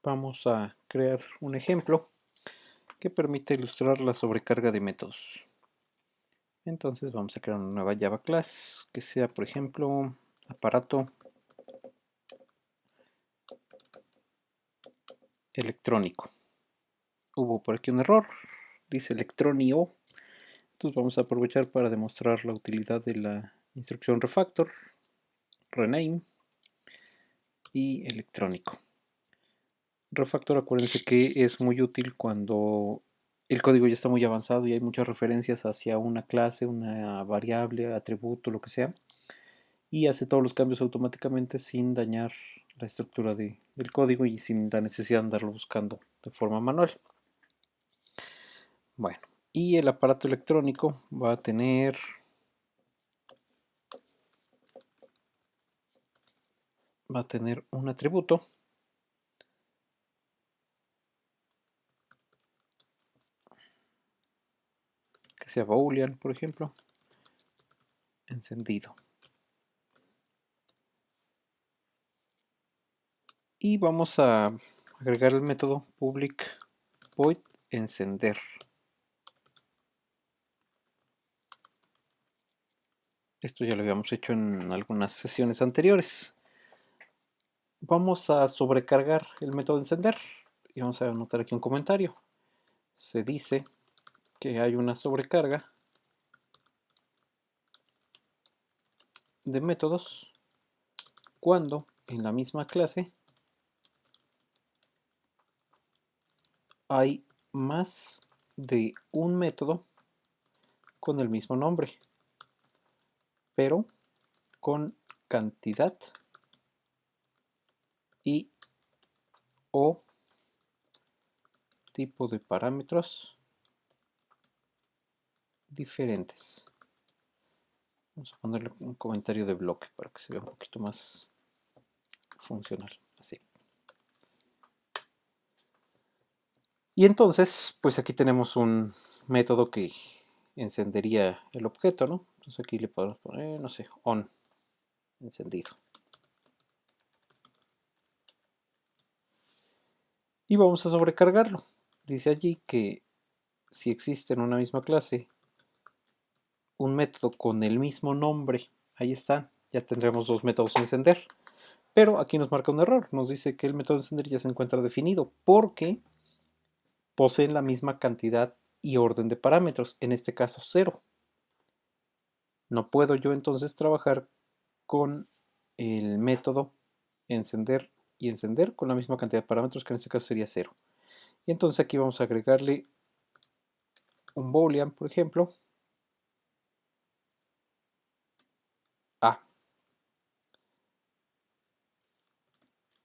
Vamos a crear un ejemplo que permite ilustrar la sobrecarga de métodos. Entonces vamos a crear una nueva Java class que sea, por ejemplo, aparato electrónico. Hubo por aquí un error, dice electrónio. Entonces vamos a aprovechar para demostrar la utilidad de la instrucción refactor, rename y electrónico. Refactor, acuérdense que es muy útil cuando el código ya está muy avanzado y hay muchas referencias hacia una clase, una variable, atributo, lo que sea, y hace todos los cambios automáticamente sin dañar la estructura del código y sin la necesidad de andarlo buscando de forma manual. Bueno, y el aparato electrónico va a tener un atributo que sea boolean, por ejemplo, encendido. Y vamos a agregar el método public void encender. Esto ya lo habíamos hecho en algunas sesiones anteriores. Vamos a sobrecargar el método encender y vamos a anotar aquí un comentario. Se dice que hay una sobrecarga de métodos cuando en la misma clase hay más de un método con el mismo nombre, pero con cantidad y o tipo de parámetros diferentes. Vamos a ponerle un comentario de bloque para que se vea un poquito más funcional, así. Y entonces, pues aquí tenemos un método que encendería el objeto, ¿no? Entonces aquí le podemos poner, no sé, on, encendido. Y vamos a sobrecargarlo. Dice allí que si existe en una misma clase un método con el mismo nombre, ahí están, ya tendremos dos métodos a encender. Pero aquí nos marca un error, nos dice que el método de encender ya se encuentra definido porque poseen la misma cantidad y orden de parámetros, en este caso 0. No puedo yo entonces trabajar con el método encender y encender con la misma cantidad de parámetros, que en este caso sería 0. Y entonces aquí vamos a agregarle un boolean, por ejemplo, a.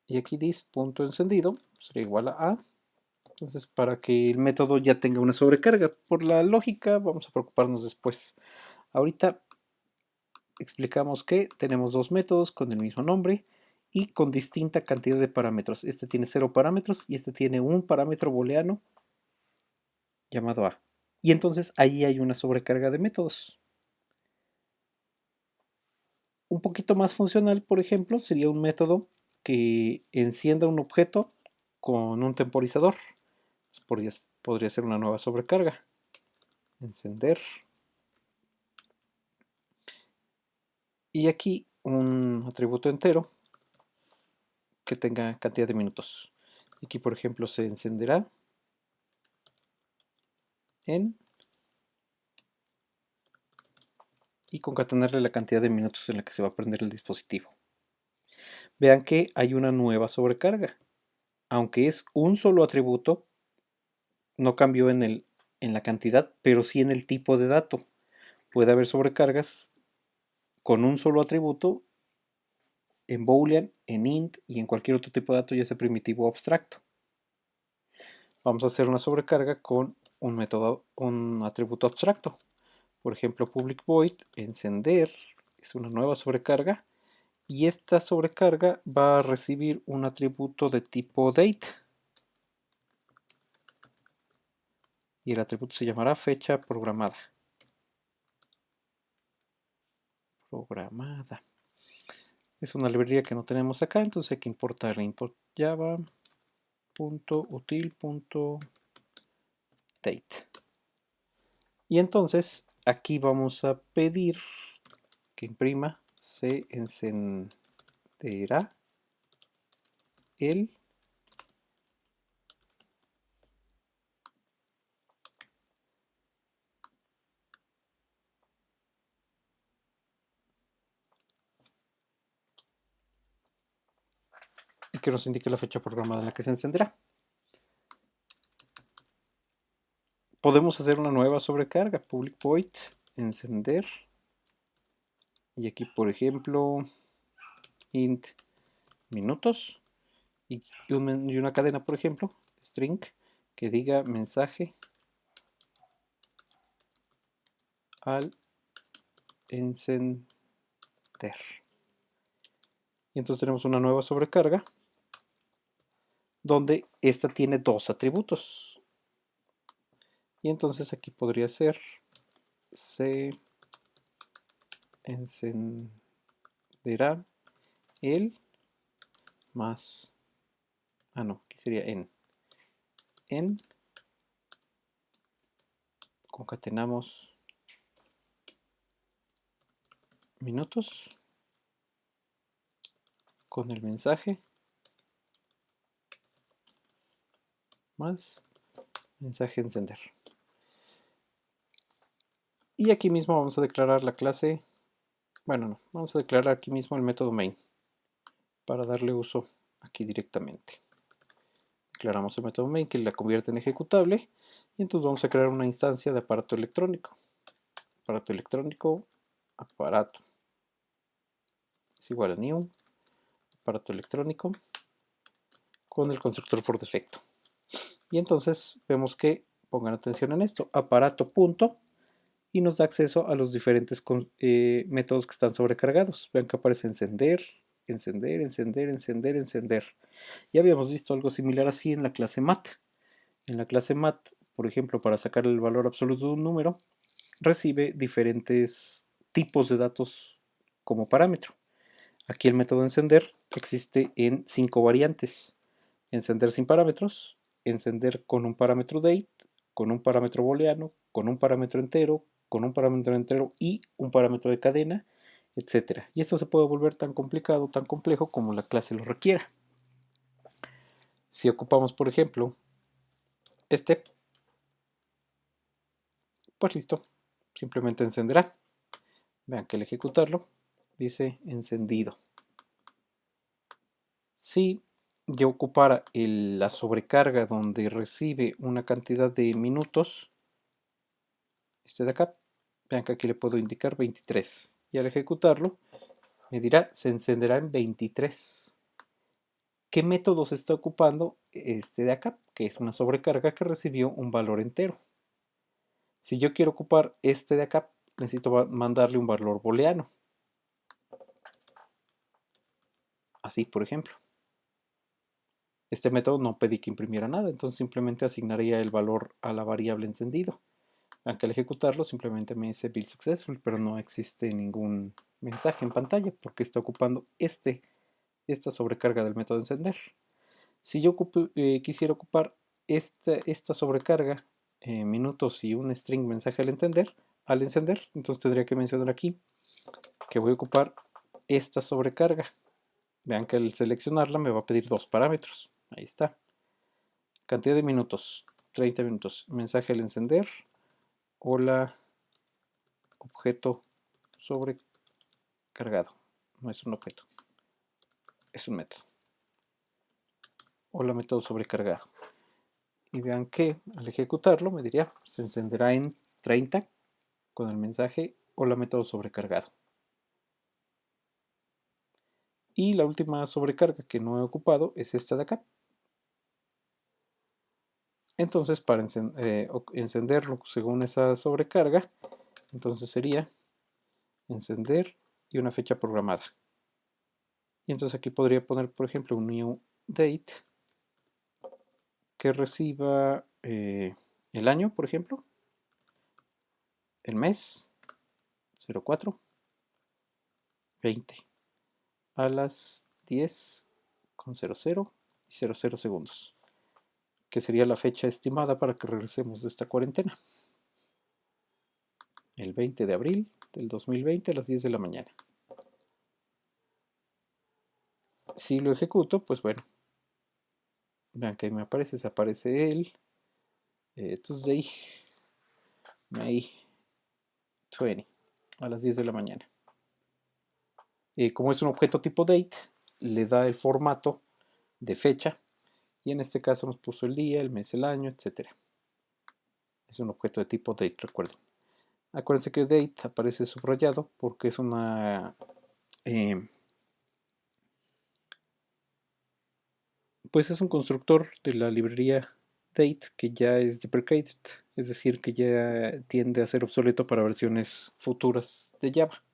Y aquí this.encendido sería igual a. Entonces, para que el método ya tenga una sobrecarga. Por la lógica, vamos a preocuparnos después. Ahorita explicamos que tenemos dos métodos con el mismo nombre y con distinta cantidad de parámetros. Este tiene 0 parámetros y este tiene un parámetro booleano llamado a. Y entonces ahí hay una sobrecarga de métodos. Un poquito más funcional, por ejemplo, sería un método que encienda un objeto con un temporizador. Podría ser una nueva sobrecarga. Encender. Y aquí un atributo entero que tenga cantidad de minutos. Aquí, por ejemplo, se encenderá en y concatenarle la cantidad de minutos en la que se va a prender el dispositivo. Vean que hay una nueva sobrecarga. Aunque es un solo atributo, no cambió en la cantidad, pero sí en el tipo de dato. Puede haber sobrecargas con un solo atributo en boolean, en int y en cualquier otro tipo de dato, ya sea primitivo o abstracto. Vamos a hacer una sobrecarga con un método, un atributo abstracto. Por ejemplo, public void encender es una nueva sobrecarga y esta sobrecarga va a recibir un atributo de tipo date y el atributo se llamará fecha programada. Programada. Es una librería que no tenemos acá, entonces hay que importar la import java clase.util.date. Y entonces aquí vamos a pedir que imprima se encenderá el y que nos indique la fecha programada en la que se encenderá. Podemos hacer una nueva sobrecarga, public void encender, y aquí por ejemplo int minutos y una cadena, por ejemplo string, que diga mensaje al encender. Y entonces tenemos una nueva sobrecarga donde esta tiene dos atributos. Y entonces aquí podría ser se encenderá el más, no, aquí sería en concatenamos minutos con el mensaje más mensaje encender. Y aquí mismo vamos a declarar la clase, bueno, no, vamos a declarar aquí mismo el método main para darle uso aquí directamente. Declaramos el método main que la convierte en ejecutable y entonces vamos a crear una instancia de aparato electrónico. Aparato electrónico, aparato es igual a new, aparato electrónico con el constructor por defecto. Y entonces vemos que, pongan atención en esto, aparato punto, y nos da acceso a los diferentes métodos que están sobrecargados. Vean que aparece encender, encender, encender, encender, encender. Ya habíamos visto algo similar así en la clase mat. En la clase mat, por ejemplo, para sacar el valor absoluto de un número, recibe diferentes tipos de datos como parámetro. Aquí el método encender existe en 5 variantes. Encender sin parámetros, encender con un parámetro date, con un parámetro booleano, con un parámetro entero, con un parámetro entero y un parámetro de cadena, etc. Y esto se puede volver tan complicado, tan complejo como la clase lo requiera. Si ocupamos, por ejemplo, este, pues listo, simplemente encenderá. Vean que al ejecutarlo dice encendido. Si yo ocupara la sobrecarga donde recibe una cantidad de minutos, este de acá, vean que aquí le puedo indicar 23. Y al ejecutarlo, me dirá, se encenderá en 23. ¿Qué método se está ocupando? Este de acá, que es una sobrecarga que recibió un valor entero. Si yo quiero ocupar este de acá, necesito mandarle un valor booleano. Así, por ejemplo. Este método no pedí que imprimiera nada, entonces simplemente asignaría el valor a la variable encendido. Aunque al ejecutarlo simplemente me dice build successful, pero no existe ningún mensaje en pantalla porque está ocupando esta sobrecarga del método encender. Si yo quisiera ocupar esta sobrecarga, minutos y un string mensaje al encender, entonces tendría que mencionar aquí que voy a ocupar esta sobrecarga. Vean que al seleccionarla me va a pedir dos parámetros. Ahí está. Cantidad de minutos, 30 minutos. Mensaje al encender. Hola, objeto sobrecargado. No es un objeto, es un método. Hola, método sobrecargado. Y vean que al ejecutarlo me diría, se encenderá en 30 con el mensaje hola, método sobrecargado. Y la última sobrecarga que no he ocupado es esta de acá. Entonces, para encenderlo según esa sobrecarga, entonces sería encender y una fecha programada. Y entonces aquí podría poner, por ejemplo, un new date que reciba el año, por ejemplo, el mes 04 20 a las 10:00 y 00 segundos. que sería la fecha estimada para que regresemos de esta cuarentena. El 20 de abril del 2020 a las 10 de la mañana. Si lo ejecuto, pues bueno, vean que ahí me aparece, se aparece el Tuesday, May 20, a las 10 de la mañana. Como es un objeto tipo date, le da el formato de fecha, y en este caso nos puso el día, el mes, el año, etc. Es un objeto de tipo date, recuerden. Acuérdense que date aparece subrayado porque es una pues es un constructor de la librería Date que ya es deprecated, es decir, que ya tiende a ser obsoleto para versiones futuras de Java.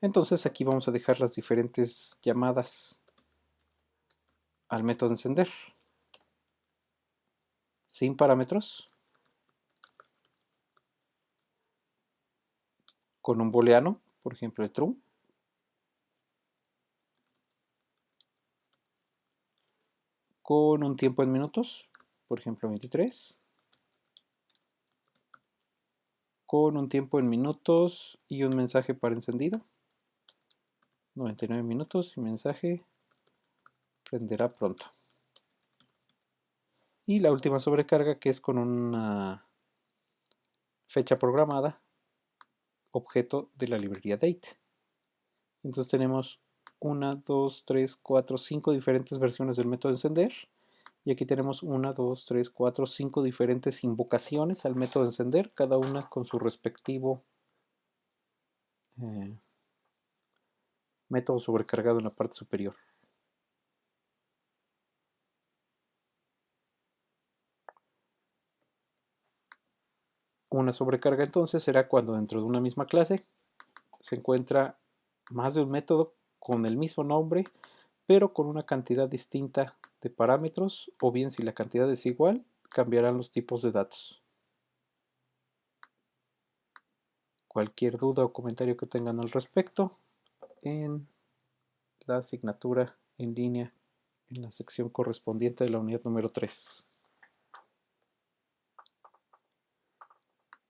Entonces aquí vamos a dejar las diferentes llamadas al método encender sin parámetros, con un booleano, por ejemplo el true, con un tiempo en minutos, por ejemplo 23, con un tiempo en minutos y un mensaje para encendido, 99 minutos y mensaje prenderá pronto. Y la última sobrecarga, que es con una fecha programada, objeto de la librería date. Entonces tenemos 1, 2, 3, 4, 5 diferentes versiones del método encender. Y aquí tenemos 1, 2, 3, 4, 5 diferentes invocaciones al método encender, cada una con su respectivo método sobrecargado en la parte superior. Una sobrecarga entonces será cuando dentro de una misma clase se encuentra más de un método con el mismo nombre, pero con una cantidad distinta de parámetros, o bien si la cantidad es igual, cambiarán los tipos de datos. Cualquier duda o comentario que tengan al respecto en la asignatura en línea en la sección correspondiente de la unidad número 3.